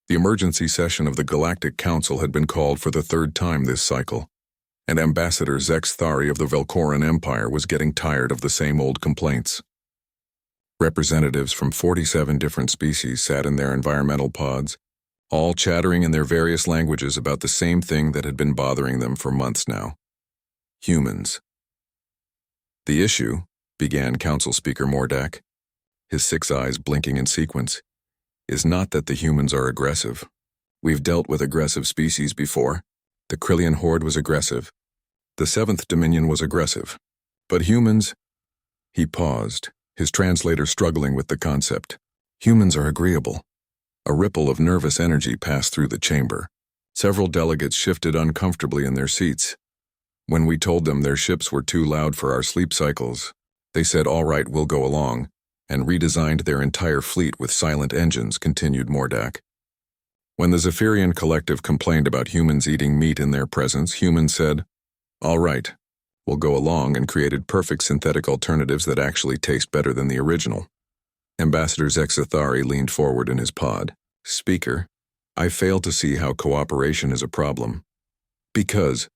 The emergency session of the Galactic Council had been called for the third time this cycle, and Ambassador Zex Thari of the Velcoran Empire was getting tired of the same old complaints. Representatives from 47 different species sat in their environmental pods, all chattering in their various languages about the same thing that had been bothering them for months now. Humans. The issue, began Council Speaker Mordak, his 6 eyes blinking in sequence, is not that the humans are aggressive. We've dealt with aggressive species before. The Krillian Horde was aggressive. The 7th Dominion was aggressive. But humans... He paused, his translator struggling with the concept. Humans are agreeable. A ripple of nervous energy passed through the chamber. Several delegates shifted uncomfortably in their seats. When we told them their ships were too loud for our sleep cycles, they said, "All right, we'll go along," and redesigned their entire fleet with silent engines, continued Mordak. When the Zephyrian Collective complained about humans eating meat in their presence, humans said, "All right, we'll go along," and created perfect synthetic alternatives that actually taste better than the original. Ambassador Zex Thari leaned forward in his pod. "Speaker, I fail to see how cooperation is a problem." "Because,"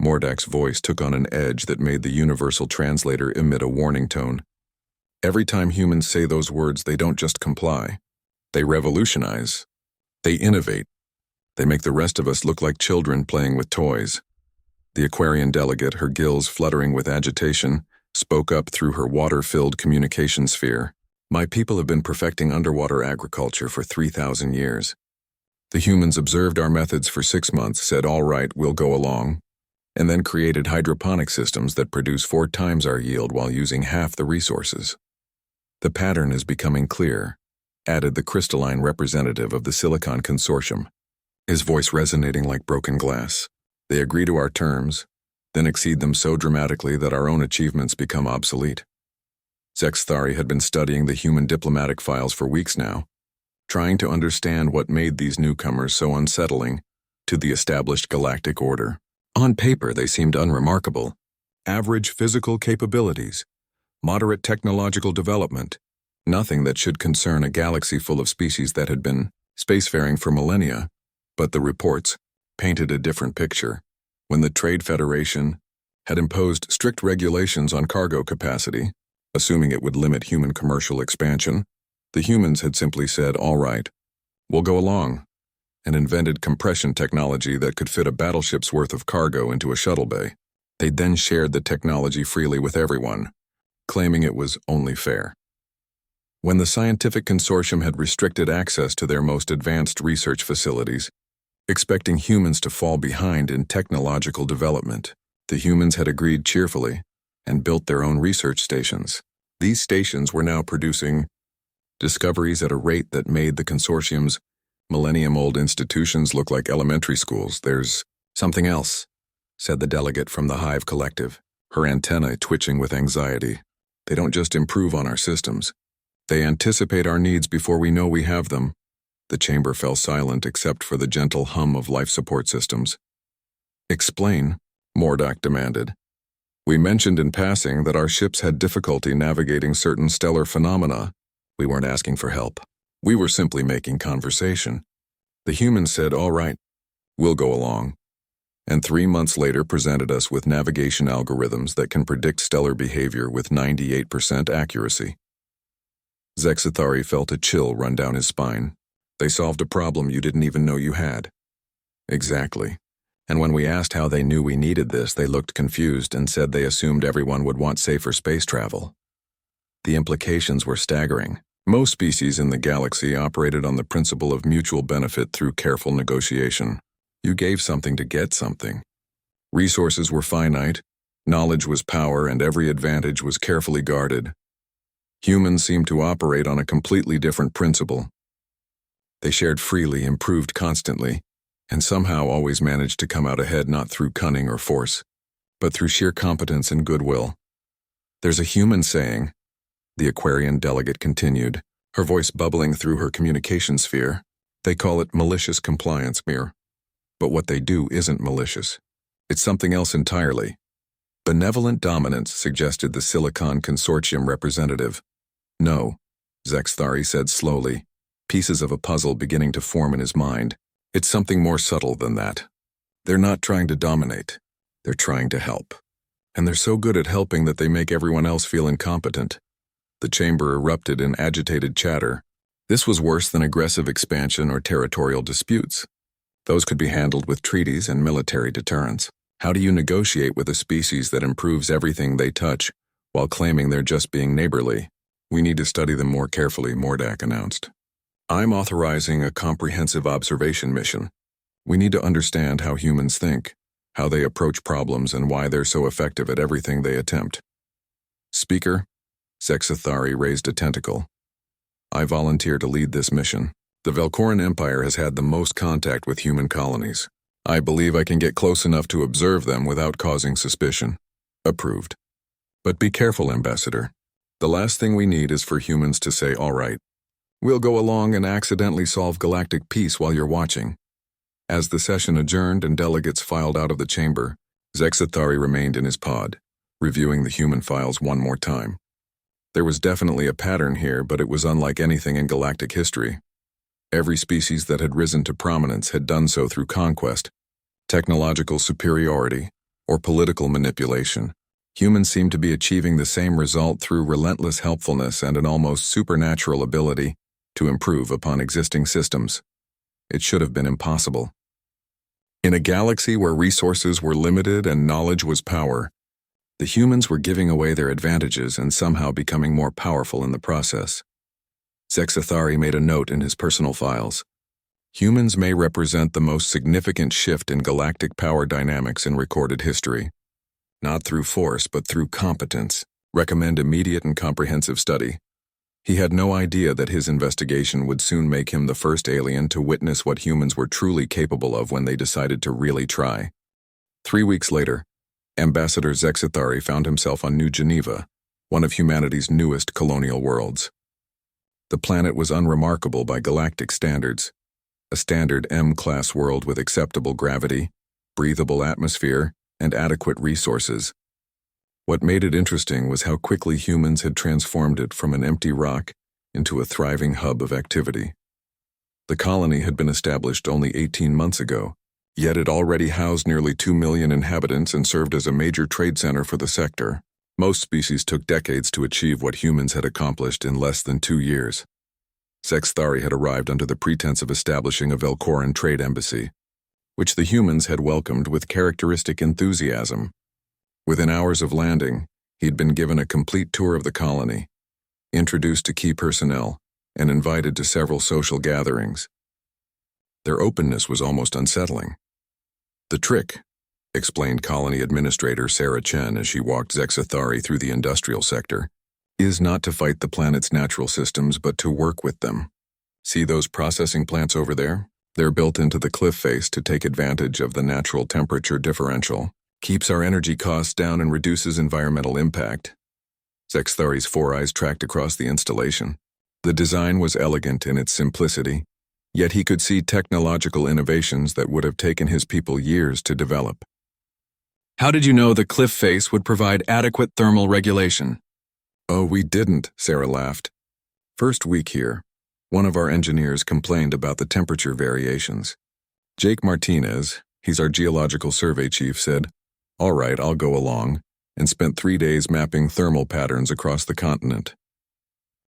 Mordak's voice took on an edge that made the universal translator emit a warning tone. "Every time humans say those words, they don't just comply. They revolutionize. They innovate. They make the rest of us look like children playing with toys." The Aquarian delegate, her gills fluttering with agitation, spoke up through her water-filled communication sphere. "My people have been perfecting underwater agriculture for 3,000 years. The humans observed our methods for 6 months, said, 'All right, we'll go along,' and then created hydroponic systems that produce 4 times our yield while using half the resources. The pattern is becoming clear," added the crystalline representative of the Silicon Consortium, his voice resonating like broken glass. "They agree to our terms, then exceed them so dramatically that our own achievements become obsolete." Zex Thari had been studying the human diplomatic files for weeks now, trying to understand what made these newcomers so unsettling to the established galactic order. On paper, they seemed unremarkable. Average physical capabilities, moderate technological development, nothing that should concern a galaxy full of species that had been spacefaring for millennia. But the reports painted a different picture. When the Trade Federation had imposed strict regulations on cargo capacity, assuming it would limit human commercial expansion, the humans had simply said, "All right, we'll go along," and invented compression technology that could fit a battleship's worth of cargo into a shuttle bay. They then shared the technology freely with everyone, claiming it was only fair. When the scientific consortium had restricted access to their most advanced research facilities, expecting humans to fall behind in technological development, the humans had agreed cheerfully and built their own research stations. These stations were now producing discoveries at a rate that made the consortium's millennium-old institutions look like elementary schools. "There's something else," said the delegate from the Hive Collective, her antennae twitching with anxiety. "They don't just improve on our systems. They anticipate our needs before we know we have them." The chamber fell silent except for the gentle hum of life support systems. "Explain," Mordak demanded. "We mentioned in passing that our ships had difficulty navigating certain stellar phenomena. We weren't asking for help. We were simply making conversation." The humans said, "All right, we'll go along," and 3 months later presented us with navigation algorithms that can predict stellar behavior with 98% accuracy. Zex Thari felt a chill run down his spine. "They solved a problem you didn't even know you had." "Exactly. And when we asked how they knew we needed this, they looked confused and said they assumed everyone would want safer space travel." The implications were staggering. Most species in the galaxy operated on the principle of mutual benefit through careful negotiation. You gave something to get something. Resources were finite, knowledge was power, and every advantage was carefully guarded. Humans seemed to operate on a completely different principle. They shared freely, improved constantly, and somehow always managed to come out ahead not through cunning or force, but through sheer competence and goodwill. "There's a human saying," the Aquarian delegate continued, her voice bubbling through her communication sphere. "They call it malicious compliance, Mir. But what they do isn't malicious. It's something else entirely." "Benevolent dominance," suggested the Silicon Consortium representative. "No," Zex Thari said slowly. pieces of a puzzle beginning to form in his mind. It's something more subtle than that. They're not trying to dominate. They're trying to help. And they're so good at helping that they make everyone else feel incompetent. The chamber erupted in agitated chatter. This was worse than aggressive expansion or territorial disputes. Those could be handled with treaties and military deterrence. How do you negotiate with a species that improves everything they touch while claiming they're just being neighborly? We need to study them more carefully, Mordak announced. I'm authorizing a comprehensive observation mission. We need to understand how humans think, how they approach problems, and why they're so effective at everything they attempt. Speaker, Zexathari raised a tentacle. I volunteer to lead this mission. The Velcoran Empire has had the most contact with human colonies. I believe I can get close enough to observe them without causing suspicion. Approved. But be careful, Ambassador. The last thing we need is for humans to say, all right, we'll go along and accidentally solve galactic peace while you're watching. As the session adjourned and delegates filed out of the chamber, Zexathari remained in his pod, reviewing the human files one more time. There was definitely a pattern here, but it was unlike anything in galactic history. Every species that had risen to prominence had done so through conquest, technological superiority, or political manipulation. Humans seemed to be achieving the same result through relentless helpfulness and an almost supernatural ability to improve upon existing systems. It should have been impossible. In a galaxy where resources were limited and knowledge was power, the humans were giving away their advantages and somehow becoming more powerful in the process. Zexathari made a note in his personal files. Humans may represent the most significant shift in galactic power dynamics in recorded history. Not through force, but through competence. Recommend immediate and comprehensive study. He had no idea that his investigation would soon make him the first alien to witness what humans were truly capable of when they decided to really try. 3 weeks later, Ambassador Zexathari found himself on New Geneva, one of humanity's newest colonial worlds. The planet was unremarkable by galactic standards, a standard M-class world with acceptable gravity, breathable atmosphere, and adequate resources. What made it interesting was how quickly humans had transformed it from an empty rock into a thriving hub of activity. The colony had been established only 18 months ago, yet it already housed nearly 2 million inhabitants and served as a major trade center for the sector. Most species took decades to achieve what humans had accomplished in less than 2 years. Zexathari had arrived under the pretense of establishing a Velcoran trade embassy, which the humans had welcomed with characteristic enthusiasm. Within hours of landing, he'd been given a complete tour of the colony, introduced to key personnel, and invited to several social gatherings. Their openness was almost unsettling. The trick, explained colony administrator Sarah Chen as she walked Zexathari through the industrial sector, is not to fight the planet's natural systems but to work with them. See those processing plants over there? They're built into the cliff face to take advantage of the natural temperature differential. Keeps our energy costs down and reduces environmental impact. Zexathari's 4 eyes tracked across the installation. The design was elegant in its simplicity, yet he could see technological innovations that would have taken his people years to develop. How did you know the cliff face would provide adequate thermal regulation? Oh, we didn't, Sarah laughed. First week here, one of our engineers complained about the temperature variations. Jake Martinez, he's our geological survey chief, said, "All right, I'll go along," and spent 3 days mapping thermal patterns across the continent.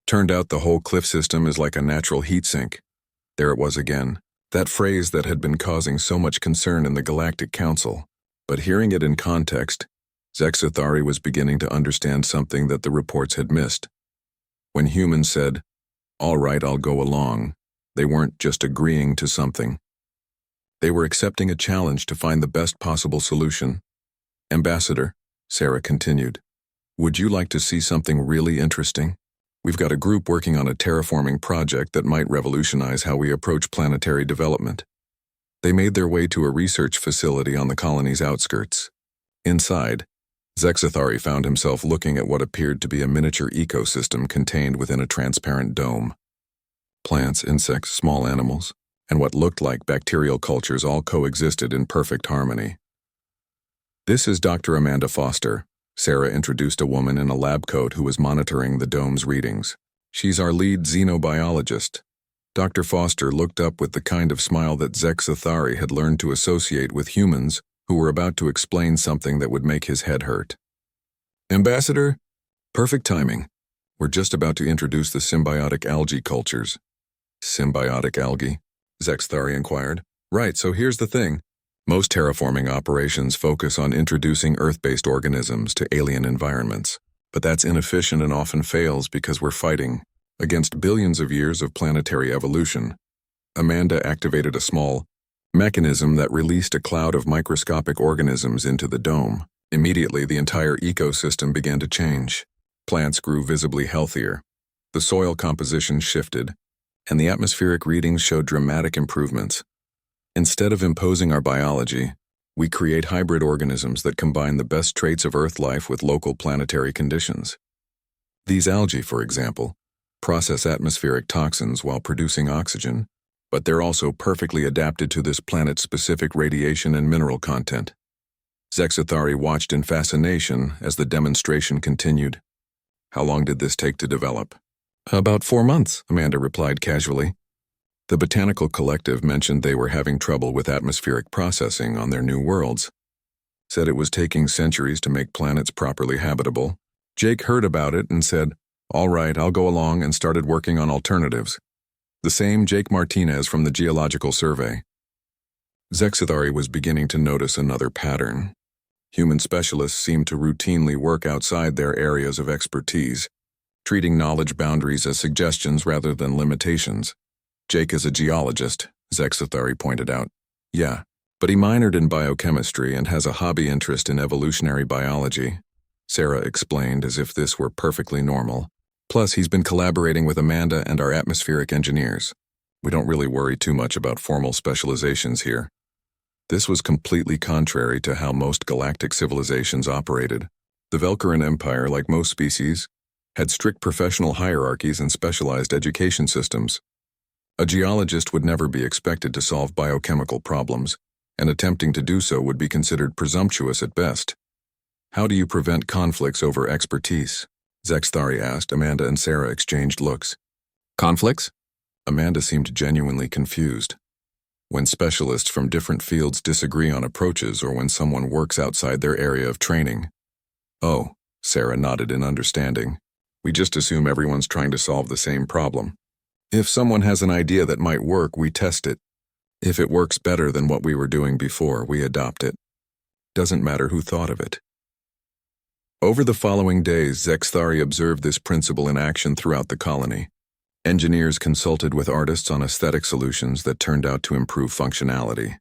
Turned out the whole cliff system is like a natural heat sink. There it was again, that phrase that had been causing so much concern in the Galactic Council. But hearing it in context, Zexathari was beginning to understand something that the reports had missed. When humans said, "All right, I'll go along," they weren't just agreeing to something. They were accepting a challenge to find the best possible solution. Ambassador, Sarah continued, would you like to see something really interesting? We've got a group working on a terraforming project that might revolutionize how we approach planetary development. They made their way to a research facility on the colony's outskirts. Inside, Zexathari found himself looking at what appeared to be a miniature ecosystem contained within a transparent dome. Plants, insects, small animals, and what looked like bacterial cultures all coexisted in perfect harmony. This is Dr. Amanda Foster, Sarah introduced a woman in a lab coat who was monitoring the dome's readings. She's our lead xenobiologist. Dr. Foster looked up with the kind of smile that Zexathari had learned to associate with humans who were about to explain something that would make his head hurt. Ambassador, perfect timing. We're just about to introduce the symbiotic algae cultures. Symbiotic algae? Zexathari inquired. Right, so here's the thing. Most terraforming operations focus on introducing Earth-based organisms to alien environments. But that's inefficient and often fails because we're fighting against billions of years of planetary evolution. Amanda activated a small mechanism that released a cloud of microscopic organisms into the dome. Immediately, the entire ecosystem began to change. Plants grew visibly healthier. The soil composition shifted, and the atmospheric readings showed dramatic improvements. Instead of imposing our biology, we create hybrid organisms that combine the best traits of Earth life with local planetary conditions. These algae, for example, process atmospheric toxins while producing oxygen, but they're also perfectly adapted to this planet's specific radiation and mineral content. Zexathari watched in fascination as the demonstration continued. How long did this take to develop? About 4 months, Amanda replied casually. The Botanical Collective mentioned they were having trouble with atmospheric processing on their new worlds. Said it was taking centuries to make planets properly habitable. Jake heard about it and said, "All right, I'll go along," and started working on alternatives. The same Jake Martinez from the Geological Survey. Zexathari was beginning to notice another pattern. Human specialists seemed to routinely work outside their areas of expertise, treating knowledge boundaries as suggestions rather than limitations. Jake is a geologist, Zexathari pointed out. Yeah, but he minored in biochemistry and has a hobby interest in evolutionary biology, Sarah explained as if this were perfectly normal. Plus, he's been collaborating with Amanda and our atmospheric engineers. We don't really worry too much about formal specializations here. This was completely contrary to how most galactic civilizations operated. The Velcoran Empire, like most species, had strict professional hierarchies and specialized education systems. A geologist would never be expected to solve biochemical problems, and attempting to do so would be considered presumptuous at best. How do you prevent conflicts over expertise? Zexathari asked. Amanda and Sarah exchanged looks. Conflicts? Amanda seemed genuinely confused. When specialists from different fields disagree on approaches or when someone works outside their area of training. Oh, Sarah nodded in understanding. We just assume everyone's trying to solve the same problem. If someone has an idea that might work, we test it. If it works better than what we were doing before, we adopt it. Doesn't matter who thought of it. Over the following days, Zexathari observed this principle in action throughout the colony. Engineers consulted with artists on aesthetic solutions that turned out to improve functionality.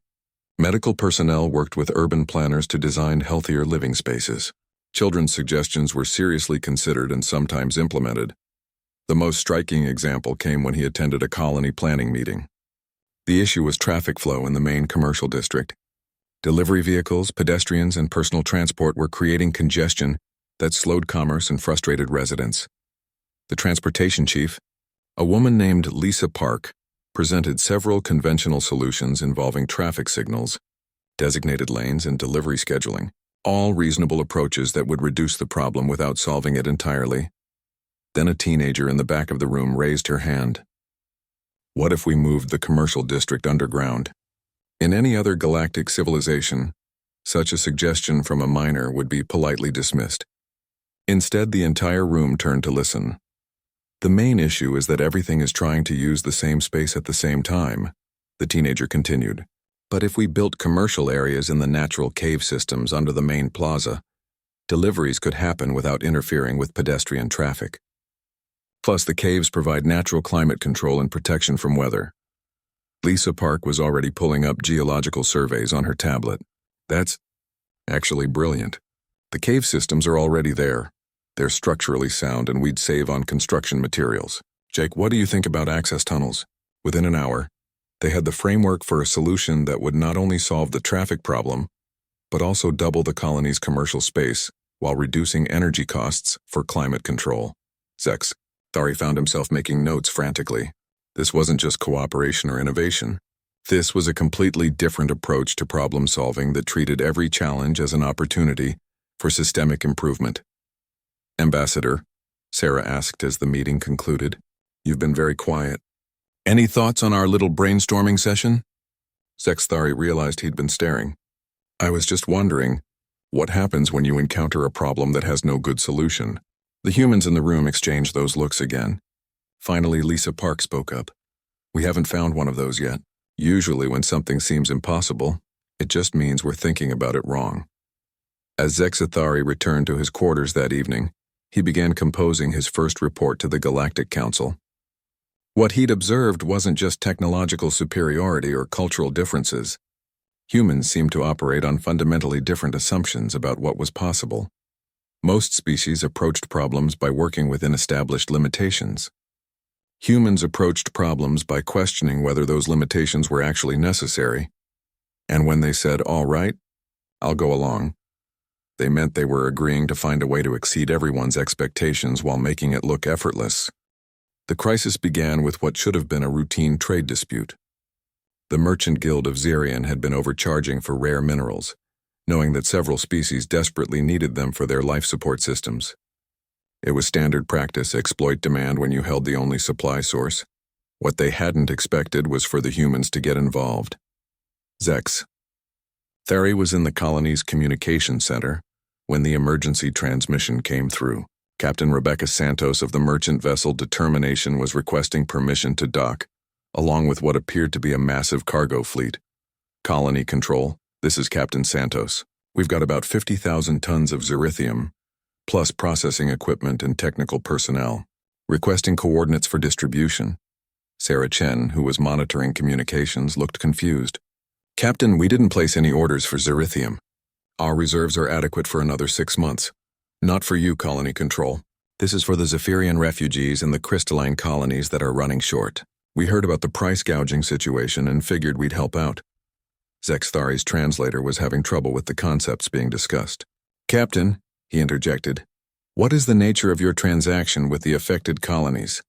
Medical personnel worked with urban planners to design healthier living spaces. Children's suggestions were seriously considered and sometimes implemented. The most striking example came when he attended a colony planning meeting. The issue was traffic flow in the main commercial district. Delivery vehicles, pedestrians, and personal transport were creating congestion that slowed commerce and frustrated residents. The transportation chief, a woman named Lisa Park, presented several conventional solutions involving traffic signals, designated lanes, and delivery scheduling, all reasonable approaches that would reduce the problem without solving it entirely. Then a teenager in the back of the room raised her hand. What if we moved the commercial district underground? In any other galactic civilization, such a suggestion from a minor would be politely dismissed. Instead, the entire room turned to listen. The main issue is that everything is trying to use the same space at the same time, the teenager continued. But if we built commercial areas in the natural cave systems under the main plaza, deliveries could happen without interfering with pedestrian traffic. Plus, the caves provide natural climate control and protection from weather. Lisa Park was already pulling up geological surveys on her tablet. That's actually brilliant. The cave systems are already there. They're structurally sound and we'd save on construction materials. Jake, what do you think about access tunnels? Within an hour, they had the framework for a solution that would not only solve the traffic problem, but also double the colony's commercial space while reducing energy costs for climate control. Zexathari found himself making notes frantically. This wasn't just cooperation or innovation. This was a completely different approach to problem solving that treated every challenge as an opportunity for systemic improvement. Ambassador, Sarah asked as the meeting concluded, you've been very quiet. Any thoughts on our little brainstorming session? Sexthari realized he'd been staring. I was just wondering, what happens when you encounter a problem that has no good solution? The humans in the room exchanged those looks again. Finally, Lisa Park spoke up. We haven't found one of those yet. Usually when something seems impossible, it just means we're thinking about it wrong. As Zexathari returned to his quarters that evening, he began composing his first report to the Galactic Council. What he'd observed wasn't just technological superiority or cultural differences. Humans seemed to operate on fundamentally different assumptions about what was possible. Most species approached problems by working within established limitations. Humans approached problems by questioning whether those limitations were actually necessary. And when they said, "All right, I'll go along," they meant they were agreeing to find a way to exceed everyone's expectations while making it look effortless. The crisis began with what should have been a routine trade dispute. The Merchant Guild of Xerion had been overcharging for rare minerals, knowing that several species desperately needed them for their life support systems. It was standard practice to exploit demand when you held the only supply source. What they hadn't expected was for the humans to get involved. Zex. Thari was in the colony's communication center when the emergency transmission came through. Captain Rebecca Santos of the merchant vessel Determination was requesting permission to dock, along with what appeared to be a massive cargo fleet. Colony Control, this is Captain Santos. We've got about 50,000 tons of zerithium, plus processing equipment and technical personnel, requesting coordinates for distribution. Sarah Chen, who was monitoring communications, looked confused. Captain, we didn't place any orders for zerithium. Our reserves are adequate for another 6 months. Not for you, Colony Control. This is for the Zephyrian refugees and the crystalline colonies that are running short. We heard about the price gouging situation and figured we'd help out. Zexthari's translator was having trouble with the concepts being discussed. Captain, he interjected, what is the nature of your transaction with the affected colonies?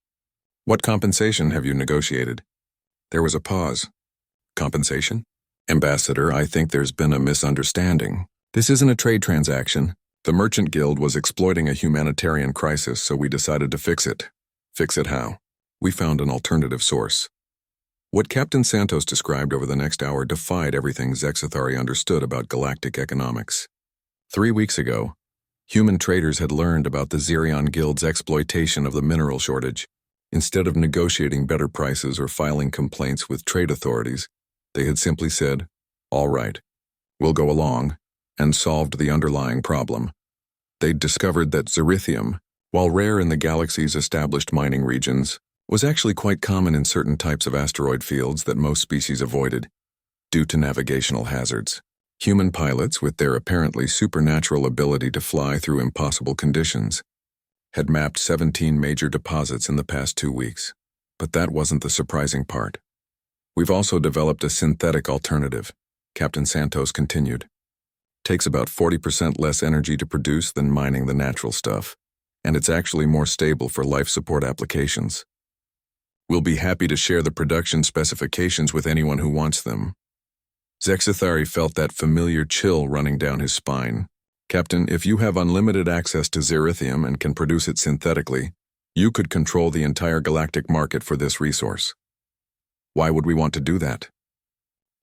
What compensation have you negotiated? There was a pause. Compensation? Ambassador, I think there's been a misunderstanding. This isn't a trade transaction. The Merchant Guild was exploiting a humanitarian crisis, so we decided to fix it. Fix it how? We found an alternative source. What Captain Santos described over the next hour defied everything Zexathari understood about galactic economics. 3 weeks ago, human traders had learned about the Xerion Guild's exploitation of the mineral shortage. Instead of negotiating better prices or filing complaints with trade authorities, they had simply said, "All right, we'll go along," and solved the underlying problem. They'd discovered that zerithium, while rare in the galaxy's established mining regions, was actually quite common in certain types of asteroid fields that most species avoided, due to navigational hazards. Human pilots, with their apparently supernatural ability to fly through impossible conditions, had mapped 17 major deposits in the past 2 weeks. But that wasn't the surprising part. We've also developed a synthetic alternative, Captain Santos continued. Takes about 40% less energy to produce than mining the natural stuff, and it's actually more stable for life support applications. We'll be happy to share the production specifications with anyone who wants them. Zexathari felt that familiar chill running down his spine. Captain, if you have unlimited access to zerithium and can produce it synthetically, you could control the entire galactic market for this resource. Why would we want to do that?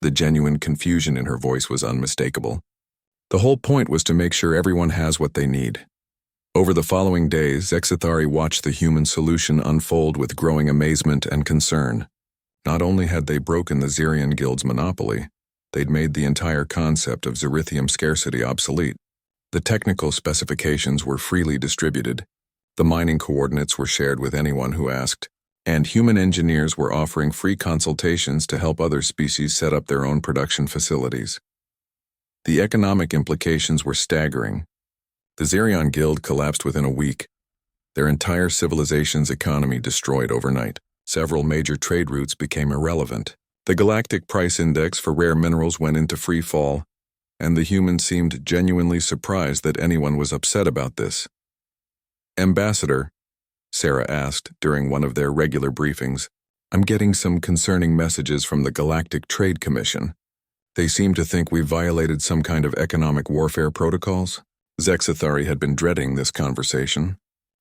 The genuine confusion in her voice was unmistakable. The whole point was to make sure everyone has what they need. Over the following days, Zexathari watched the human solution unfold with growing amazement and concern. Not only had they broken the Xerion Guild's monopoly, they'd made the entire concept of zerithium scarcity obsolete. The technical specifications were freely distributed, the mining coordinates were shared with anyone who asked, and human engineers were offering free consultations to help other species set up their own production facilities. The economic implications were staggering. The Xerion Guild collapsed within a week, their entire civilization's economy destroyed overnight. Several major trade routes became irrelevant. The galactic price index for rare minerals went into free fall, and the humans seemed genuinely surprised that anyone was upset about this. Ambassador, Sarah asked during one of their regular briefings, I'm getting some concerning messages from the Galactic Trade Commission. They seem to think we violated some kind of economic warfare protocols. Zexathari had been dreading this conversation.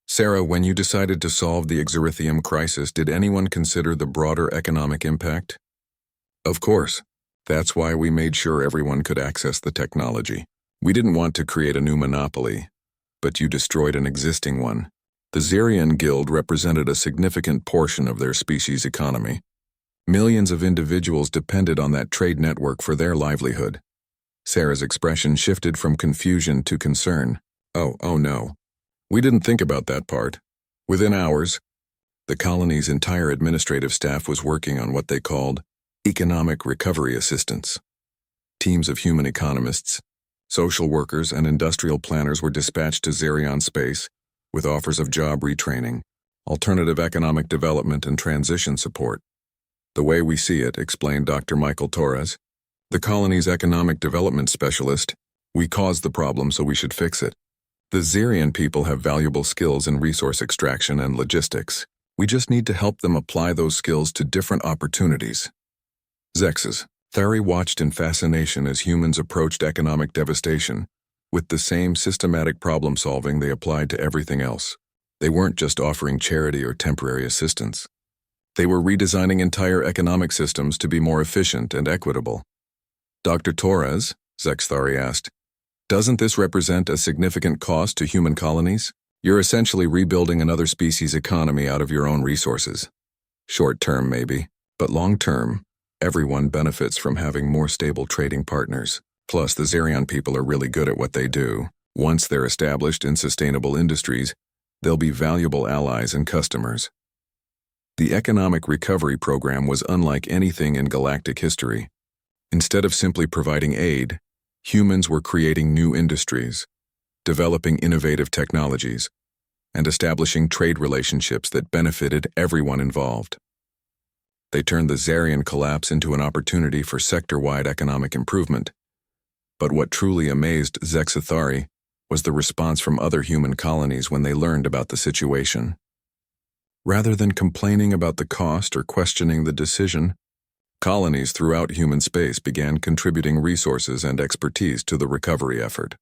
Sarah, when you decided to solve the Exerithium crisis, did anyone consider the broader economic impact? Of course. That's why we made sure everyone could access the technology. We didn't want to create a new monopoly, but you destroyed an existing one. The Xerian Guild represented a significant portion of their species' economy. Millions of individuals depended on that trade network for their livelihood. Sarah's expression shifted from confusion to concern. Oh no. We didn't think about that part. Within hours, the colony's entire administrative staff was working on what they called economic recovery assistance. Teams of human economists, social workers, and industrial planners were dispatched to Xerion space with offers of job retraining, alternative economic development, and transition support. The way we see it, explained Dr. Michael Torres, the colony's economic development specialist, we caused the problem, so we should fix it. The Xerian people have valuable skills in resource extraction and logistics. We just need to help them apply those skills to different opportunities. Zexes. Thari watched in fascination as humans approached economic devastation with the same systematic problem-solving they applied to everything else. They weren't just offering charity or temporary assistance. They were redesigning entire economic systems to be more efficient and equitable. Dr. Torres, Thari asked, doesn't this represent a significant cost to human colonies? You're essentially rebuilding another species' economy out of your own resources. Short-term, maybe, but long-term, everyone benefits from having more stable trading partners. Plus, the Xerion people are really good at what they do. Once they're established in sustainable industries, they'll be valuable allies and customers. The economic recovery program was unlike anything in galactic history. Instead of simply providing aid, humans were creating new industries, developing innovative technologies, and establishing trade relationships that benefited everyone involved. They turned the Xerion collapse into an opportunity for sector-wide economic improvement. But what truly amazed Thari was the response from other human colonies when they learned about the situation. Rather than complaining about the cost or questioning the decision, colonies throughout human space began contributing resources and expertise to the recovery effort.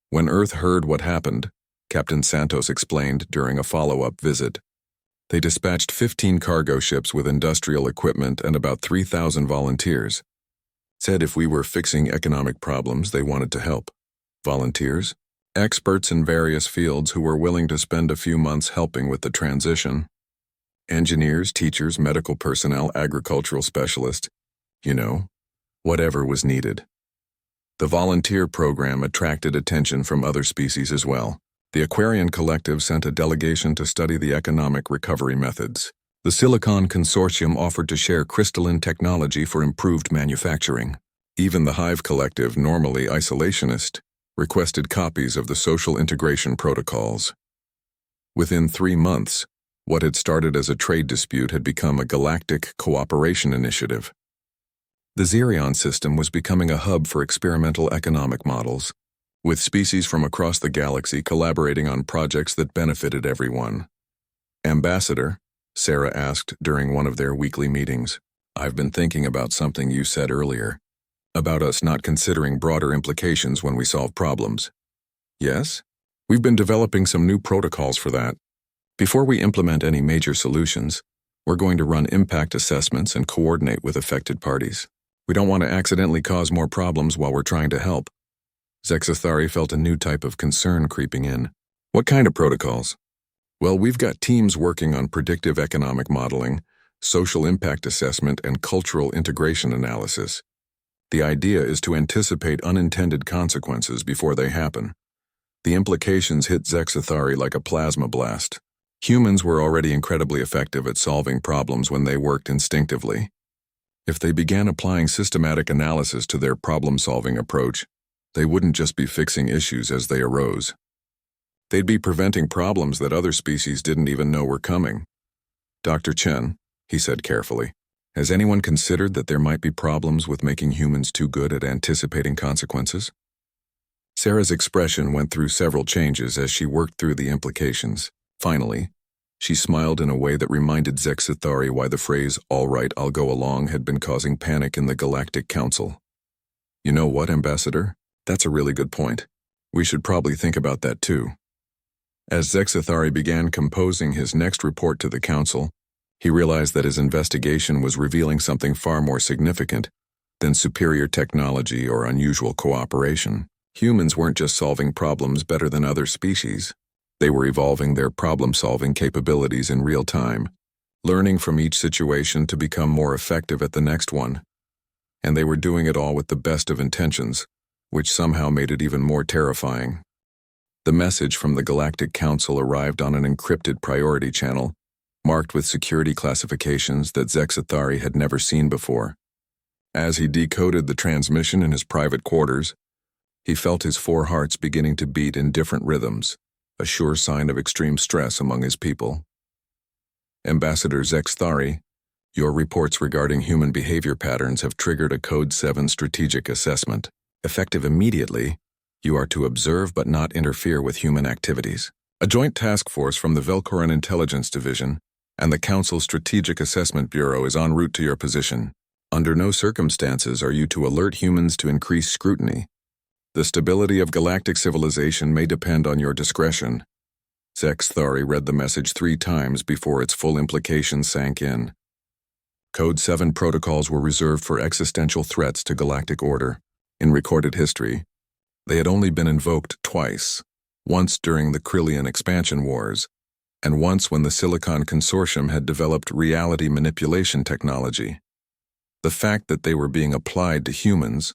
When Earth heard what happened, Captain Santos explained during a follow-up visit, they dispatched 15 cargo ships with industrial equipment and about 3,000 volunteers. Said if we were fixing economic problems, they wanted to help. Volunteers? Experts in various fields who were willing to spend a few months helping with the transition. Engineers, teachers, medical personnel, agricultural specialists, whatever was needed. The volunteer program attracted attention from other species as well. The Aquarian Collective sent a delegation to study the economic recovery methods. The Silicon Consortium offered to share crystalline technology for improved manufacturing. Even the Hive Collective, normally isolationist, requested copies of the social integration protocols. Within 3 months, what had started as a trade dispute had become a galactic cooperation initiative. The Xerion system was becoming a hub for experimental economic models, with species from across the galaxy collaborating on projects that benefited everyone. Ambassador, Sarah asked during one of their weekly meetings, I've been thinking about something you said earlier, about us not considering broader implications when we solve problems. Yes? We've been developing some new protocols for that. Before we implement any major solutions, we're going to run impact assessments and coordinate with affected parties. We don't want to accidentally cause more problems while we're trying to help. Thari felt a new type of concern creeping in. What kind of protocols? Well, we've got teams working on predictive economic modeling, social impact assessment, and cultural integration analysis. The idea is to anticipate unintended consequences before they happen. The implications hit Thari like a plasma blast. Humans were already incredibly effective at solving problems when they worked instinctively. If they began applying systematic analysis to their problem-solving approach, they wouldn't just be fixing issues as they arose. They'd be preventing problems that other species didn't even know were coming. Dr. Chen, he said carefully, has anyone considered that there might be problems with making humans too good at anticipating consequences? Sarah's expression went through several changes as she worked through the implications. Finally, she smiled in a way that reminded Thari why the phrase, "all right, I'll go along," had been causing panic in the Galactic Council. You know what, Ambassador? That's a really good point. We should probably think about that too. As Zexathari began composing his next report to the Council, he realized that his investigation was revealing something far more significant than superior technology or unusual cooperation. Humans weren't just solving problems better than other species. They were evolving their problem-solving capabilities in real time, learning from each situation to become more effective at the next one. And they were doing it all with the best of intentions, which somehow made it even more terrifying. The message from the Galactic Council arrived on an encrypted priority channel, marked with security classifications that Zexathari had never seen before. As he decoded the transmission in his private quarters, he felt his four hearts beginning to beat in different rhythms, a sure sign of extreme stress among his people. Ambassador Zexathari, your reports regarding human behavior patterns have triggered a Code 7 strategic assessment. Effective immediately, you are to observe but not interfere with human activities. A joint task force from the Velcoran Intelligence Division and the Council Strategic Assessment Bureau is en route to your position. Under no circumstances are you to alert humans to increased scrutiny. The stability of galactic civilization may depend on your discretion. Zexathari read the message 3 times before its full implications sank in. Code 7 protocols were reserved for existential threats to galactic order. In recorded history, they had only been invoked twice, once during the Krillian expansion wars, and once when the Silicon Consortium had developed reality manipulation technology. The fact that they were being applied to humans,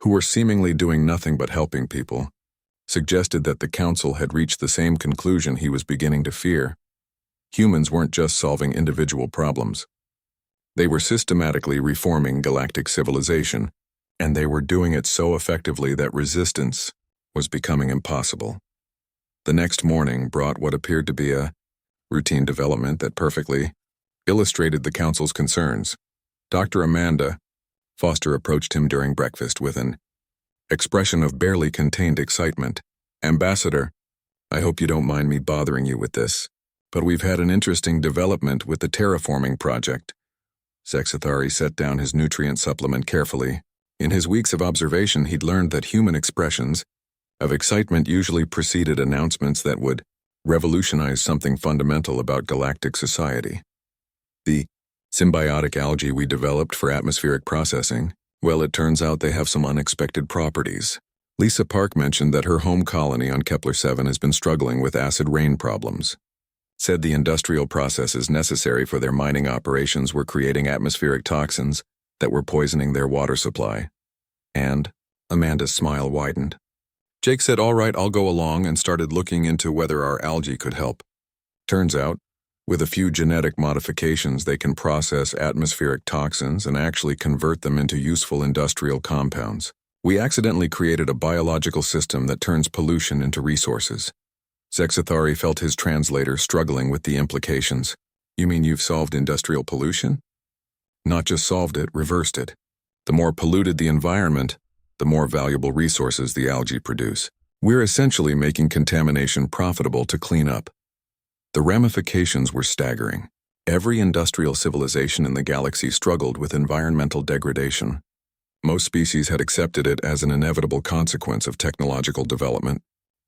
who were seemingly doing nothing but helping people, suggested that the Council had reached the same conclusion he was beginning to fear. Humans weren't just solving individual problems. They were systematically reforming galactic civilization, and they were doing it so effectively that resistance was becoming impossible. The next morning brought what appeared to be a routine development that perfectly illustrated the Council's concerns. Dr. Amanda Foster approached him during breakfast with an expression of barely contained excitement. Ambassador, I hope you don't mind me bothering you with this, but we've had an interesting development with the terraforming project. Zexathari set down his nutrient supplement carefully. In his weeks of observation, he'd learned that human expressions of excitement usually preceded announcements that would revolutionize something fundamental about galactic society. The symbiotic algae we developed for atmospheric processing, well, it turns out they have some unexpected properties. Lisa Park mentioned that her home colony on Kepler-7 has been struggling with acid rain problems. Said the industrial processes necessary for their mining operations were creating atmospheric toxins that were poisoning their water supply. And Amanda's smile widened. Jake said, all right, I'll go along, and started looking into whether our algae could help. Turns out, with a few genetic modifications, they can process atmospheric toxins and actually convert them into useful industrial compounds. We accidentally created a biological system that turns pollution into resources. Zexathari felt his translator struggling with the implications. You mean you've solved industrial pollution? Not just solved it, reversed it. The more polluted the environment, the more valuable resources the algae produce. We're essentially making contamination profitable to clean up. The ramifications were staggering. Every industrial civilization in the galaxy struggled with environmental degradation. Most species had accepted it as an inevitable consequence of technological development.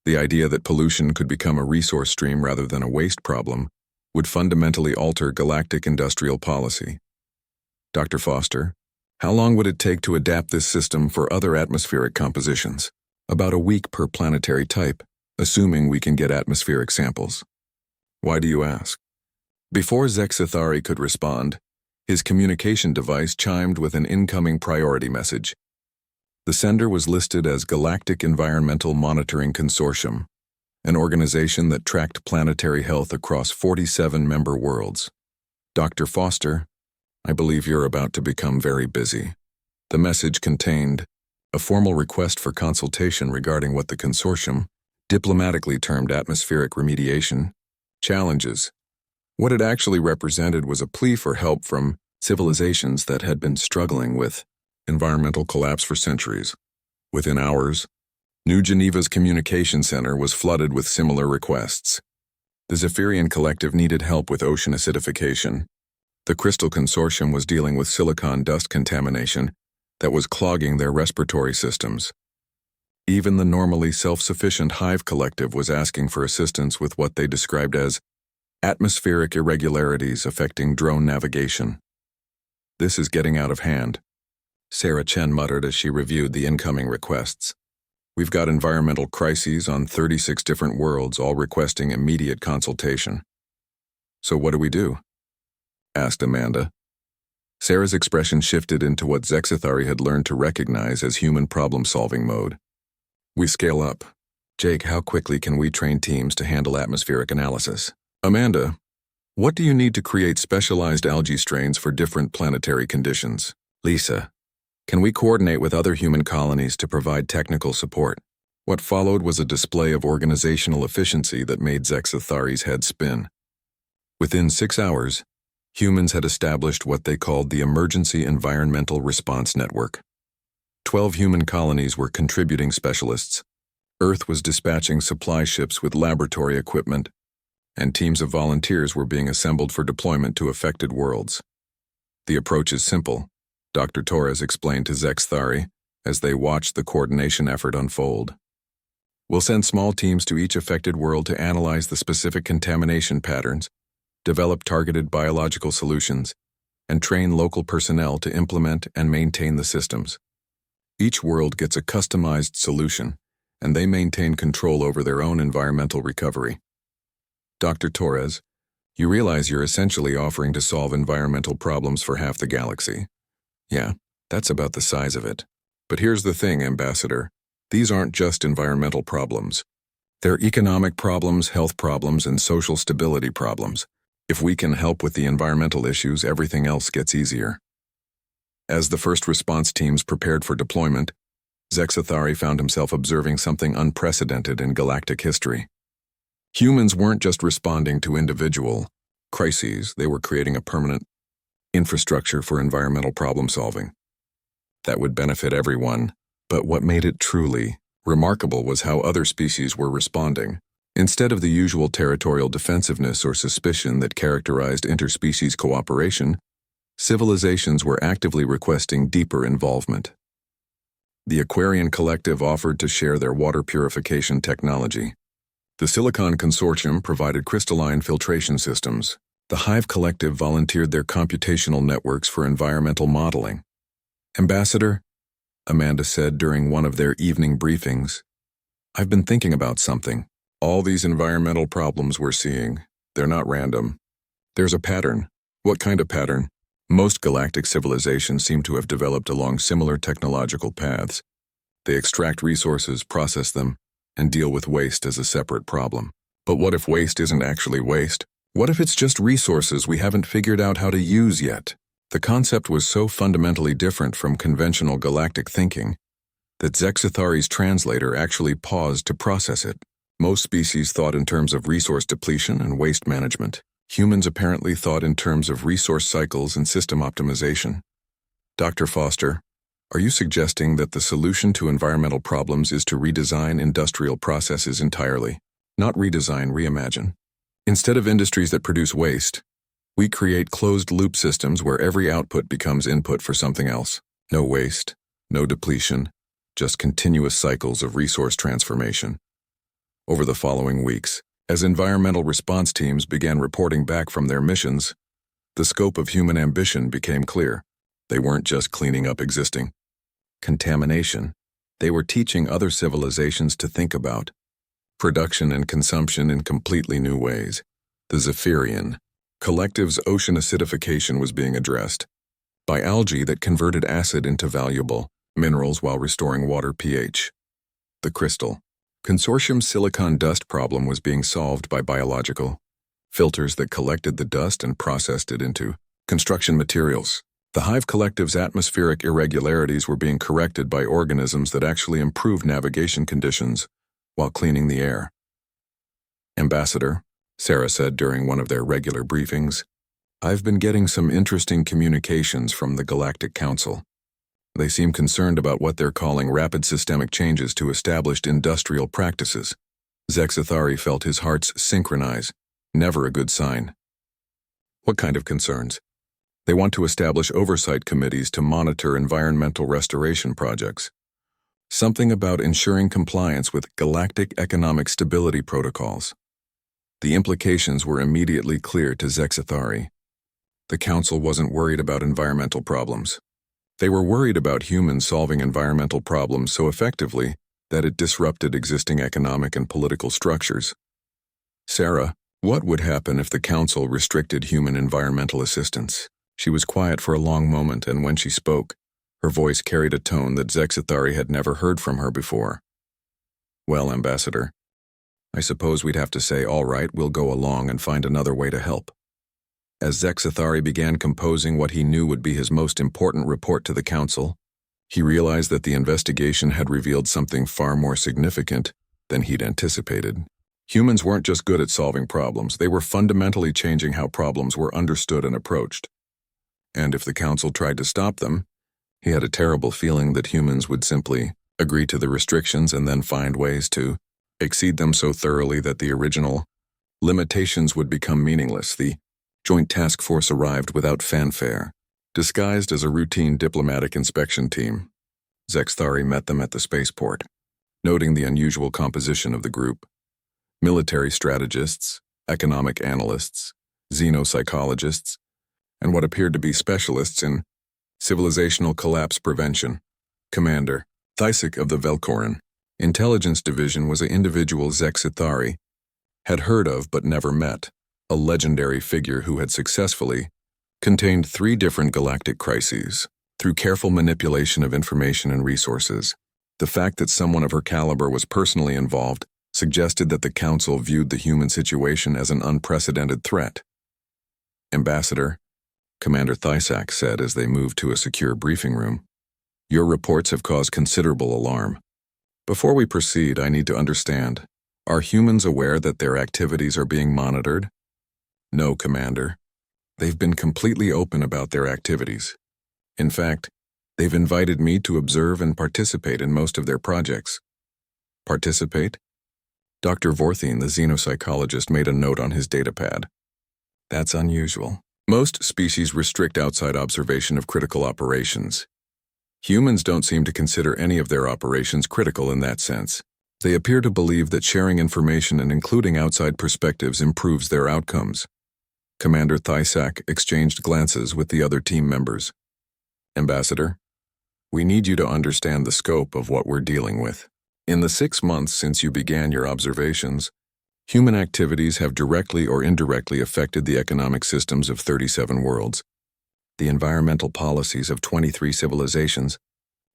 The idea that pollution could become a resource stream rather than a waste problem would fundamentally alter galactic industrial policy. Dr. Foster, how long would it take to adapt this system for other atmospheric compositions? About a week per planetary type, assuming we can get atmospheric samples. Why do you ask? Before Zexathari could respond, his communication device chimed with an incoming priority message. The sender was listed as Galactic Environmental Monitoring Consortium, an organization that tracked planetary health across 47 member worlds. Dr. Foster, I believe you're about to become very busy. The message contained a formal request for consultation regarding what the consortium diplomatically termed atmospheric remediation challenges. What it actually represented was a plea for help from civilizations that had been struggling with environmental collapse for centuries. Within hours, New Geneva's communication center was flooded with similar requests. The Zephyrian Collective needed help with ocean acidification. The Crystal Consortium was dealing with silicon dust contamination that was clogging their respiratory systems. Even the normally self-sufficient Hive Collective was asking for assistance with what they described as atmospheric irregularities affecting drone navigation. "This is getting out of hand," Sarah Chen muttered as she reviewed the incoming requests. "We've got environmental crises on 36 different worlds, all requesting immediate consultation." "So what do we do?" asked Amanda. Sarah's expression shifted into what Zexithari had learned to recognize as human problem-solving mode. "We scale up. Jake, how quickly can we train teams to handle atmospheric analysis?" "Amanda, what do you need to create specialized algae strains for different planetary conditions?" "Lisa, can we coordinate with other human colonies to provide technical support?" What followed was a display of organizational efficiency that made Zexithari's head spin. Within 6 hours, humans had established what they called the Emergency Environmental Response Network. 12 human colonies were contributing specialists. Earth was dispatching supply ships with laboratory equipment, and teams of volunteers were being assembled for deployment to affected worlds. "The approach is simple," Dr. Torres explained to Zexithari as they watched the coordination effort unfold. "We'll send small teams to each affected world to analyze the specific contamination patterns, develop targeted biological solutions, and train local personnel to implement and maintain the systems. Each world gets a customized solution, and they maintain control over their own environmental recovery." "Dr. Torres, you realize you're essentially offering to solve environmental problems for half the galaxy." "Yeah, that's about the size of it. But here's the thing, Ambassador. These aren't just environmental problems. They're economic problems, health problems, and social stability problems. If we can help with the environmental issues, everything else gets easier." As the first response teams prepared for deployment, Zexithari found himself observing something unprecedented in galactic history. Humans weren't just responding to individual crises, they were creating a permanent infrastructure for environmental problem-solving that would benefit everyone. But what made it truly remarkable was how other species were responding. Instead of the usual territorial defensiveness or suspicion that characterized interspecies cooperation, civilizations were actively requesting deeper involvement. The Aquarian Collective offered to share their water purification technology. The Silicon Consortium provided crystalline filtration systems. The Hive Collective volunteered their computational networks for environmental modeling. "Ambassador," Amanda said during one of their evening briefings, "I've been thinking about something. All these environmental problems we're seeing, they're not random. There's a pattern." "What kind of pattern?" "Most galactic civilizations seem to have developed along similar technological paths. They extract resources, process them, and deal with waste as a separate problem." "But what if waste isn't actually waste? What if it's just resources we haven't figured out how to use yet?" The concept was so fundamentally different from conventional galactic thinking that Zexithari's translator actually paused to process it. Most species thought in terms of resource depletion and waste management. Humans apparently thought in terms of resource cycles and system optimization. "Dr. Foster, are you suggesting that the solution to environmental problems is to redesign industrial processes entirely?" "Not redesign, reimagine. Instead of industries that produce waste, we create closed-loop systems where every output becomes input for something else. No waste, no depletion, just continuous cycles of resource transformation." Over the following weeks, as environmental response teams began reporting back from their missions, the scope of human ambition became clear. They weren't just cleaning up existing contamination. They were teaching other civilizations to think about production and consumption in completely new ways. The Zephyrian Collective's ocean acidification was being addressed by algae that converted acid into valuable minerals while restoring water pH. The Crystal Consortium's silicon dust problem was being solved by biological filters that collected the dust and processed it into construction materials. The Hive Collective's atmospheric irregularities were being corrected by organisms that actually improved navigation conditions while cleaning the air. "Ambassador," Sarah said during one of their regular briefings, "I've been getting some interesting communications from the Galactic Council. They seem concerned about what they're calling rapid systemic changes to established industrial practices." Zexithari felt his heart synchronize, never a good sign. "What kind of concerns?" "They want to establish oversight committees to monitor environmental restoration projects. Something about ensuring compliance with galactic economic stability protocols. The implications were immediately clear to Zexathari. The Council wasn't worried about environmental problems. They were worried about humans solving environmental problems so effectively that it disrupted existing economic and political structures. Sarah, what would happen if the Council restricted human environmental assistance? She was quiet for a long moment, and when she spoke, her voice carried a tone that Zexathari had never heard from her before. Well, Ambassador, I suppose we'd have to say, all right, we'll go along and find another way to help. As Zexathari began composing what he knew would be his most important report to the Council, he realized that the investigation had revealed something far more significant than he'd anticipated. Humans weren't just good at solving problems, they were fundamentally changing how problems were understood and approached. And if the Council tried to stop them, he had a terrible feeling that humans would simply agree to the restrictions and then find ways to exceed them so thoroughly that the original limitations would become meaningless. The Joint Task Force arrived without fanfare, disguised as a routine diplomatic inspection team. Zexathari met them at the spaceport, noting the unusual composition of the group. Military strategists, economic analysts, xenopsychologists, and what appeared to be specialists in civilizational collapse prevention. Commander Thysic of the Velcorin Intelligence Division was an individual Zexathari had heard of but never met, a legendary figure who had successfully contained 3 different galactic crises through careful manipulation of information and resources. The fact that someone of her caliber was personally involved suggested that the Council viewed the human situation as an unprecedented threat. Ambassador, Commander Thysic said as they moved to a secure briefing room, your reports have caused considerable alarm. Before we proceed, I need to understand, are humans aware that their activities are being monitored? No, Commander. They've been completely open about their activities. In fact, they've invited me to observe and participate in most of their projects. Participate? Dr. Vorthine, the xenopsychologist, made a note on his datapad. That's unusual. Most species restrict outside observation of critical operations. Humans don't seem to consider any of their operations critical in that sense. They appear to believe that sharing information and including outside perspectives improves their outcomes. Commander Thysic exchanged glances with the other team members. Ambassador, we need you to understand the scope of what we're dealing with. In the 6 months since you began your observations, human activities have directly or indirectly affected the economic systems of 37 worlds, the environmental policies of 23 civilizations,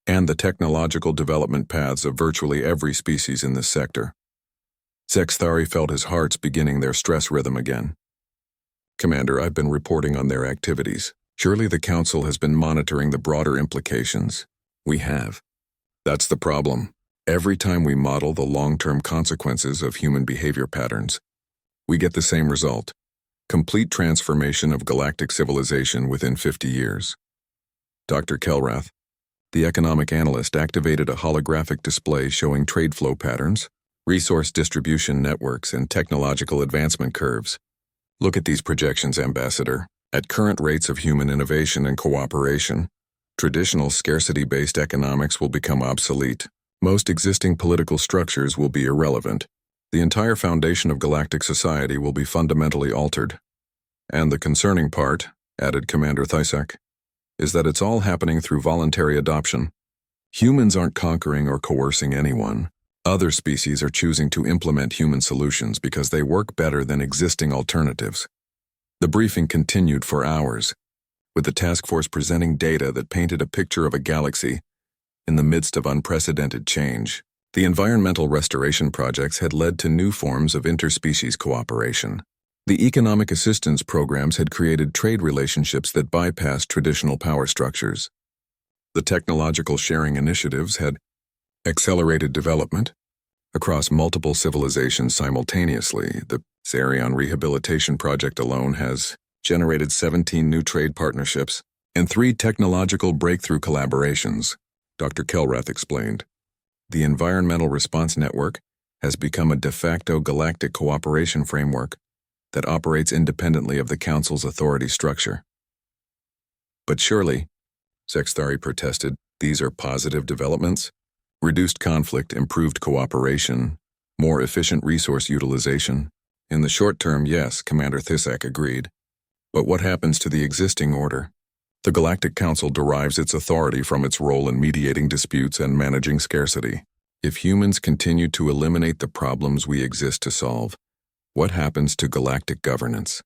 and the technological development paths of virtually every species in this sector. Zexathari felt his hearts beginning their stress rhythm again. Commander, I've been reporting on their activities. Surely the Council has been monitoring the broader implications. We have. That's the problem. Every time we model the long-term consequences of human behavior patterns, we get the same result: complete transformation of galactic civilization within 50 years. Dr. Kelrath, the economic analyst, activated a holographic display showing trade flow patterns, resource distribution networks, and technological advancement curves. Look at these projections, Ambassador. At current rates of human innovation and cooperation, traditional scarcity-based economics will become obsolete. Most existing political structures will be irrelevant. The entire foundation of galactic society will be fundamentally altered. And the concerning part, added Commander Thysic, is that it's all happening through voluntary adoption. Humans aren't conquering or coercing anyone. Other species are choosing to implement human solutions because they work better than existing alternatives. The briefing continued for hours, with the task force presenting data that painted a picture of a galaxy in the midst of unprecedented change. The environmental restoration projects had led to new forms of interspecies cooperation. The economic assistance programs had created trade relationships that bypassed traditional power structures. The technological sharing initiatives had accelerated development across multiple civilizations simultaneously. The Zarion Rehabilitation Project alone has generated 17 new trade partnerships and 3 technological breakthrough collaborations. Dr. Kelrath explained. The Environmental Response Network has become a de facto galactic cooperation framework that operates independently of the Council's authority structure. But surely, Zexathari protested, these are positive developments. Reduced conflict, improved cooperation, more efficient resource utilization. In the short term, yes, Commander Thisak agreed. But what happens to the existing order? The Galactic Council derives its authority from its role in mediating disputes and managing scarcity. If humans continue to eliminate the problems we exist to solve, what happens to galactic governance?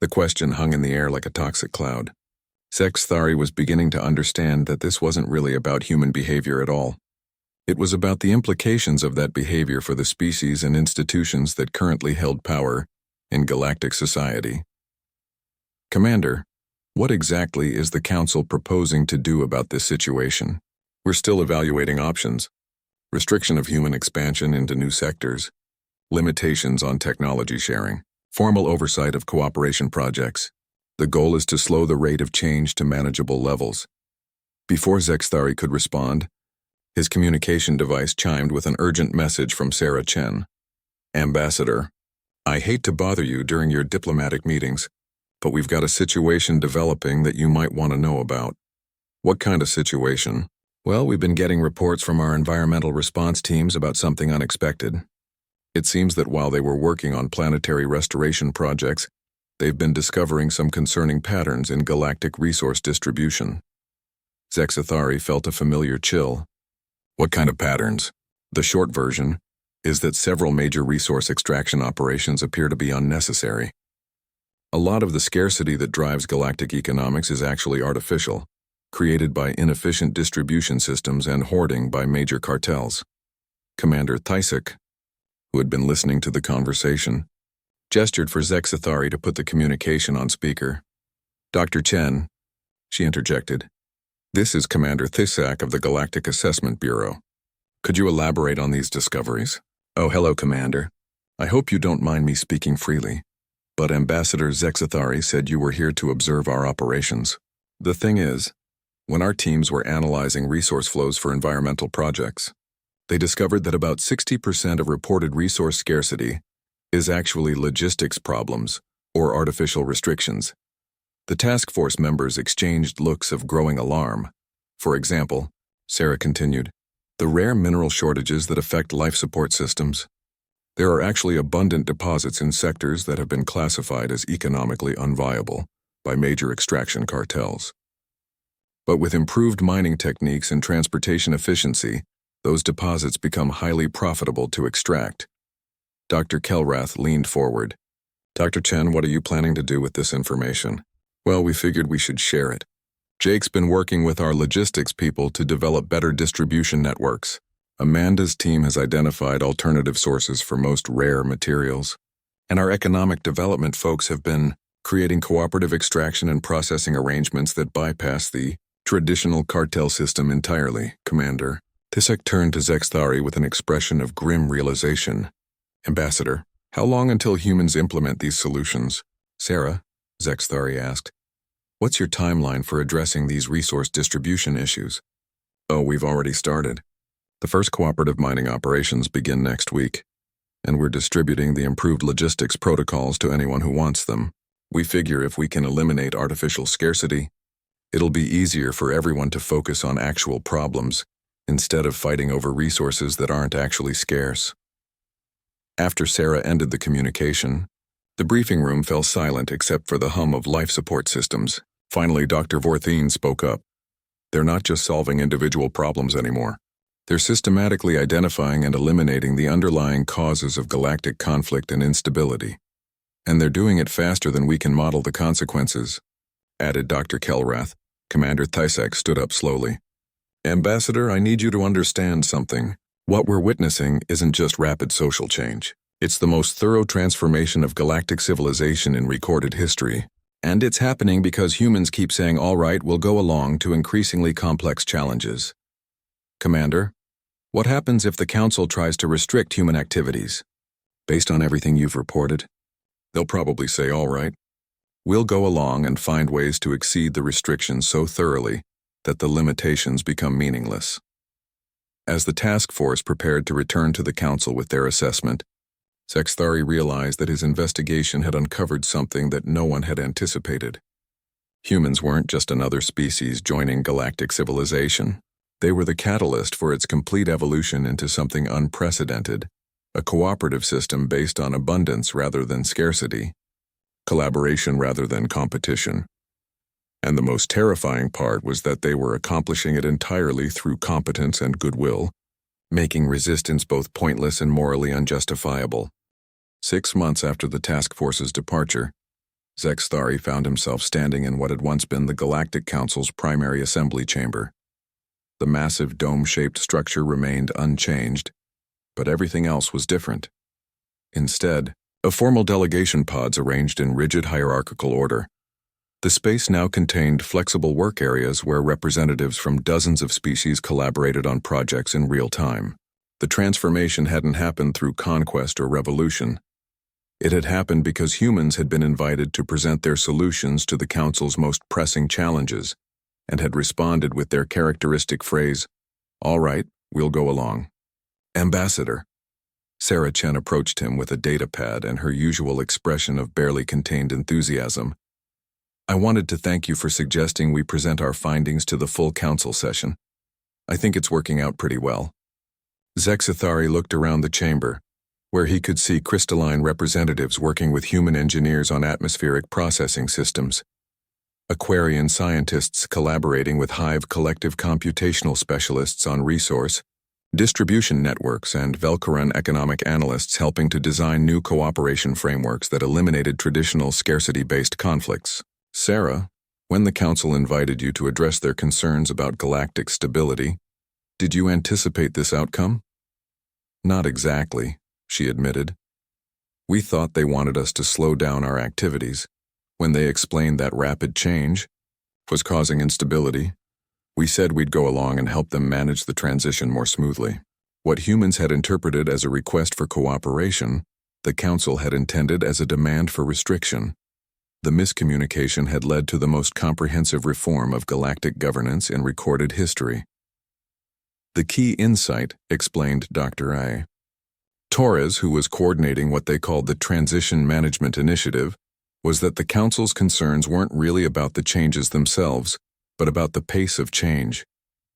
The question hung in the air like a toxic cloud. Thari was beginning to understand that this wasn't really about human behavior at all. It was about the implications of that behavior for the species and institutions that currently held power in galactic society. Commander, what exactly is the Council proposing to do about this situation? We're still evaluating options. Restriction of human expansion into new sectors, limitations on technology sharing, formal oversight of cooperation projects. The goal is to slow the rate of change to manageable levels. Before Thari could respond, his communication device chimed with an urgent message from Sarah Chen. Ambassador, I hate to bother you during your diplomatic meetings, but we've got a situation developing that you might want to know about. What kind of situation? Well, we've been getting reports from our environmental response teams about something unexpected. It seems that while they were working on planetary restoration projects, they've been discovering some concerning patterns in galactic resource distribution. Thari felt a familiar chill. What kind of patterns? The short version is that several major resource extraction operations appear to be unnecessary. A lot of the scarcity that drives galactic economics is actually artificial, created by inefficient distribution systems and hoarding by major cartels. Commander Thisak, who had been listening to the conversation, gestured for Thari to put the communication on speaker. Dr. Chen, she interjected. This is Commander Thisak of the Galactic Assessment Bureau. Could you elaborate on these discoveries? Oh, hello, Commander. I hope you don't mind me speaking freely, but Ambassador Thari said you were here to observe our operations. The thing is, when our teams were analyzing resource flows for environmental projects, they discovered that about 60% of reported resource scarcity is actually logistics problems or artificial restrictions. The task force members exchanged looks of growing alarm. For example, Sarah continued, the rare mineral shortages that affect life support systems. There are actually abundant deposits in sectors that have been classified as economically unviable by major extraction cartels. But with improved mining techniques and transportation efficiency, those deposits become highly profitable to extract. Dr. Kelrath leaned forward. Dr. Chen, what are you planning to do with this information? Well, we figured we should share it. Jake's been working with our logistics people to develop better distribution networks. Amanda's team has identified alternative sources for most rare materials. And our economic development folks have been creating cooperative extraction and processing arrangements that bypass the traditional cartel system entirely, Commander. Thisak turned to Thari with an expression of grim realization. Ambassador, how long until humans implement these solutions? Sarah, Thari asked, what's your timeline for addressing these resource distribution issues? Oh, we've already started. The first cooperative mining operations begin next week, and we're distributing the improved logistics protocols to anyone who wants them. We figure if we can eliminate artificial scarcity, it'll be easier for everyone to focus on actual problems instead of fighting over resources that aren't actually scarce. After Sarah ended the communication, the briefing room fell silent except for the hum of life support systems. Finally, Dr. Vortheen spoke up. They're not just solving individual problems anymore. They're systematically identifying and eliminating the underlying causes of galactic conflict and instability. And they're doing it faster than we can model the consequences, added Dr. Kelrath. Commander Thisak stood up slowly. Ambassador, I need you to understand something. What we're witnessing isn't just rapid social change. It's the most thorough transformation of galactic civilization in recorded history. And it's happening because humans keep saying, all right, we'll go along to increasingly complex challenges. Commander, what happens if the Council tries to restrict human activities? Based on everything you've reported, they'll probably say, all right, we'll go along and find ways to exceed the restrictions so thoroughly that the limitations become meaningless. As the task force prepared to return to the Council with their assessment, Thari realized that his investigation had uncovered something that no one had anticipated. Humans weren't just another species joining galactic civilization. They were the catalyst for its complete evolution into something unprecedented, a cooperative system based on abundance rather than scarcity, collaboration rather than competition. And the most terrifying part was that they were accomplishing it entirely through competence and goodwill, making resistance both pointless and morally unjustifiable. 6 months after the task force's departure, Zexthari found himself standing in what had once been the Galactic Council's primary assembly chamber. The massive dome-shaped structure remained unchanged, but everything else was different. Instead, a formal delegation pods arranged in rigid hierarchical order. The space now contained flexible work areas where representatives from dozens of species collaborated on projects in real time. The transformation hadn't happened through conquest or revolution. It had happened because humans had been invited to present their solutions to the Council's most pressing challenges, and had responded with their characteristic phrase, "All right, we'll go along." "Ambassador." Sarah Chen approached him with a data pad and her usual expression of barely contained enthusiasm. "I wanted to thank you for suggesting we present our findings to the full council session. I think it's working out pretty well." Zexthari looked around the chamber, where he could see crystalline representatives working with human engineers on atmospheric processing systems, Aquarian scientists collaborating with Hive collective computational specialists on resource, distribution networks, and Velcoran economic analysts helping to design new cooperation frameworks that eliminated traditional scarcity-based conflicts. "Sarah, when the Council invited you to address their concerns about galactic stability, did you anticipate this outcome?" "Not exactly," she admitted. "We thought they wanted us to slow down our activities. When they explained that rapid change was causing instability, we said we'd go along and help them manage the transition more smoothly." What humans had interpreted as a request for cooperation, the Council had intended as a demand for restriction. The miscommunication had led to the most comprehensive reform of galactic governance in recorded history. "The key insight," explained Dr. I. Torres, who was coordinating what they called the Transition Management Initiative, was that the Council's concerns weren't really about the changes themselves, but about the pace of change.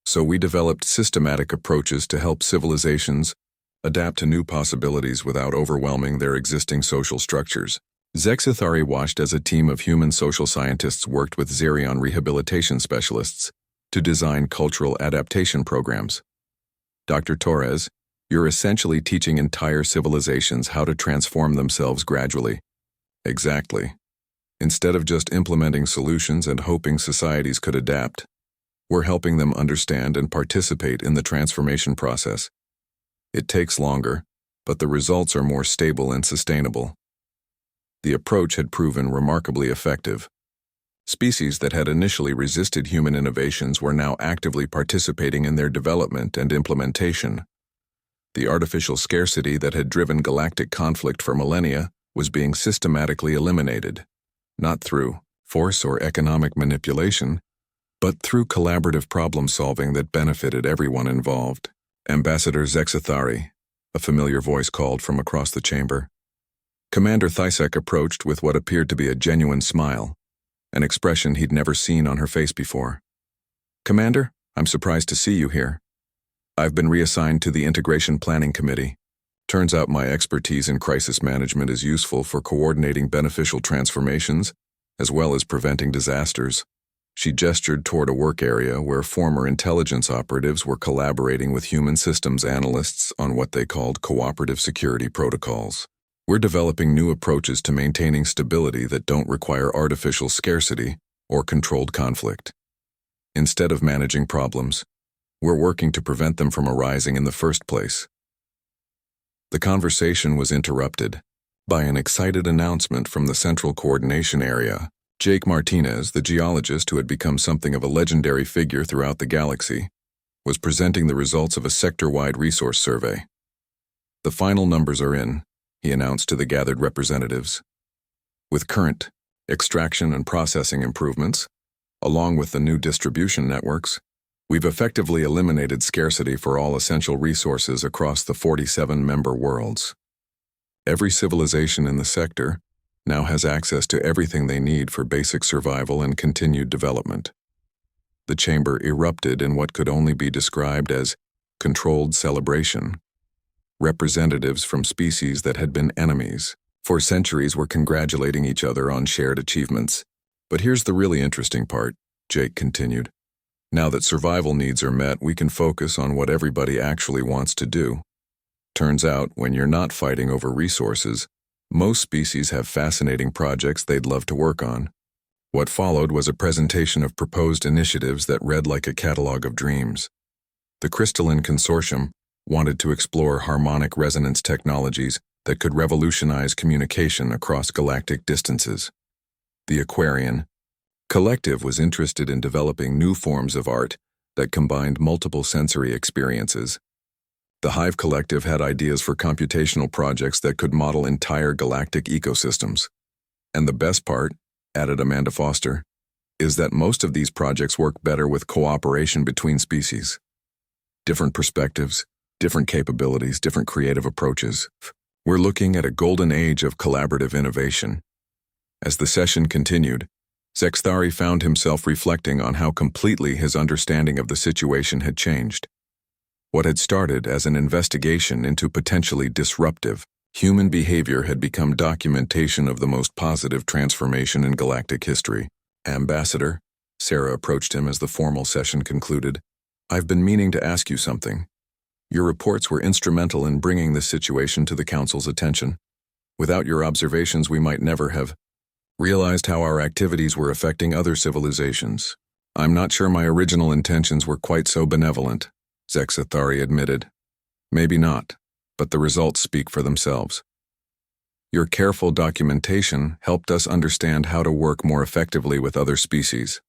So we developed systematic approaches to help civilizations adapt to new possibilities without overwhelming their existing social structures. Zexthari watched as a team of human social scientists worked with Xerion rehabilitation specialists to design cultural adaptation programs. "Dr. Torres, you're essentially teaching entire civilizations how to transform themselves gradually." "Exactly. Instead of just implementing solutions and hoping societies could adapt, we're helping them understand and participate in the transformation process. It takes longer, but the results are more stable and sustainable." The approach had proven remarkably effective. Species that had initially resisted human innovations were now actively participating in their development and implementation. The artificial scarcity that had driven galactic conflict for millennia was being systematically eliminated, not through force or economic manipulation, but through collaborative problem-solving that benefited everyone involved. "Ambassador Zexthari," a familiar voice called from across the chamber. Commander Thisek approached with what appeared to be a genuine smile, an expression he'd never seen on her face before. "Commander, I'm surprised to see you here. I've been reassigned to the Integration Planning Committee. Turns out my expertise in crisis management is useful for coordinating beneficial transformations, as well as preventing disasters." She gestured toward a work area where former intelligence operatives were collaborating with human systems analysts on what they called cooperative security protocols. "We're developing new approaches to maintaining stability that don't require artificial scarcity or controlled conflict. Instead of managing problems, we're working to prevent them from arising in the first place." The conversation was interrupted by an excited announcement from the Central Coordination Area. Jake Martinez, the geologist who had become something of a legendary figure throughout the galaxy, was presenting the results of a sector-wide resource survey. "The final numbers are in," he announced to the gathered representatives. "With current, extraction and processing improvements, along with the new distribution networks, we've effectively eliminated scarcity for all essential resources across the 47 member worlds. Every civilization in the sector now has access to everything they need for basic survival and continued development." The chamber erupted in what could only be described as controlled celebration. Representatives from species that had been enemies for centuries were congratulating each other on shared achievements. But here's the really interesting part, Jake continued. Now that survival needs are met, we can focus on what everybody actually wants to do. Turns out, when you're not fighting over resources, most species have fascinating projects they'd love to work on. What followed was a presentation of proposed initiatives that read like a catalog of dreams. The Crystalline Consortium wanted to explore harmonic resonance technologies that could revolutionize communication across galactic distances. The Aquarian Collective was interested in developing new forms of art that combined multiple sensory experiences. The Hive Collective had ideas for computational projects that could model entire galactic ecosystems. And the best part, added Amanda Foster, is that most of these projects work better with cooperation between species. Different perspectives, different capabilities, different creative approaches. We're looking at a golden age of collaborative innovation. As the session continued, Zexthari found himself reflecting on how completely his understanding of the situation had changed. What had started as an investigation into potentially disruptive human behavior had become documentation of the most positive transformation in galactic history. Ambassador, Sarah approached him as the formal session concluded. I've been meaning to ask you something. Your reports were instrumental in bringing this situation to the Council's attention. Without your observations, we might never have realized how our activities were affecting other civilizations. I'm not sure my original intentions were quite so benevolent, Zexthari admitted. Maybe not, but the results speak for themselves. Your careful documentation helped us understand how to work more effectively with other species.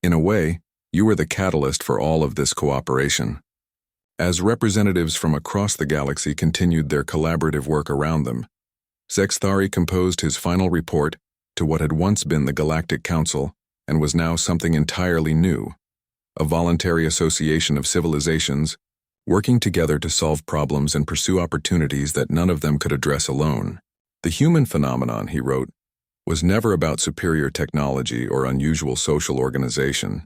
In a way, you were the catalyst for all of this cooperation. As representatives from across the galaxy continued their collaborative work around them, Zexthari composed his final report to what had once been the Galactic Council and was now something entirely new, a voluntary association of civilizations working together to solve problems and pursue opportunities that none of them could address alone. The human phenomenon, he wrote, was never about superior technology or unusual social organization.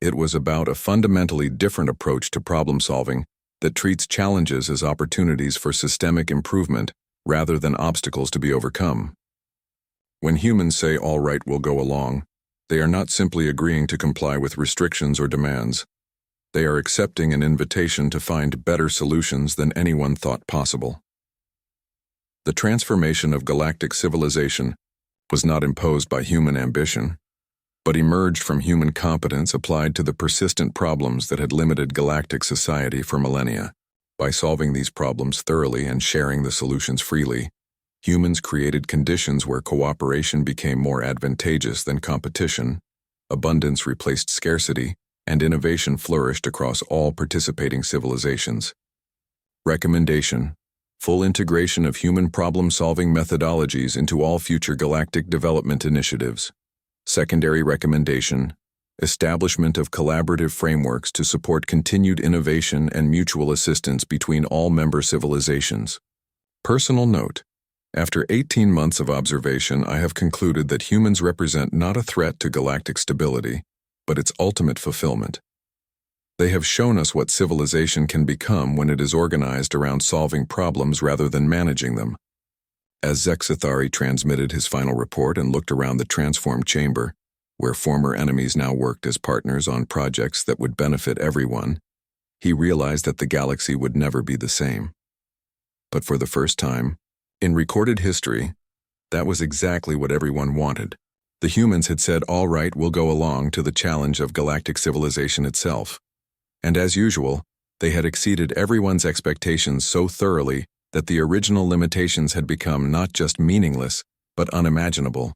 It was about a fundamentally different approach to problem solving that treats challenges as opportunities for systemic improvement rather than obstacles to be overcome. When humans say, "All right, we'll go along," they are not simply agreeing to comply with restrictions or demands. They are accepting an invitation to find better solutions than anyone thought possible. The transformation of galactic civilization was not imposed by human ambition, but emerged from human competence applied to the persistent problems that had limited galactic society for millennia. By solving these problems thoroughly and sharing the solutions freely, humans created conditions where cooperation became more advantageous than competition, abundance replaced scarcity, and innovation flourished across all participating civilizations. Recommendation: full integration of human problem-solving methodologies into all future galactic development initiatives. Secondary recommendation: establishment of collaborative frameworks to support continued innovation and mutual assistance between all member civilizations. Personal note: after 18 months of observation, I have concluded that humans represent not a threat to galactic stability, but its ultimate fulfillment. They have shown us what civilization can become when it is organized around solving problems rather than managing them. As Zexthari transmitted his final report and looked around the transformed chamber, where former enemies now worked as partners on projects that would benefit everyone, he realized that the galaxy would never be the same. But for the first time, in recorded history, that was exactly what everyone wanted. The humans had said, "All right, we'll go along," to the challenge of galactic civilization itself. And as usual, they had exceeded everyone's expectations so thoroughly that the original limitations had become not just meaningless, but unimaginable.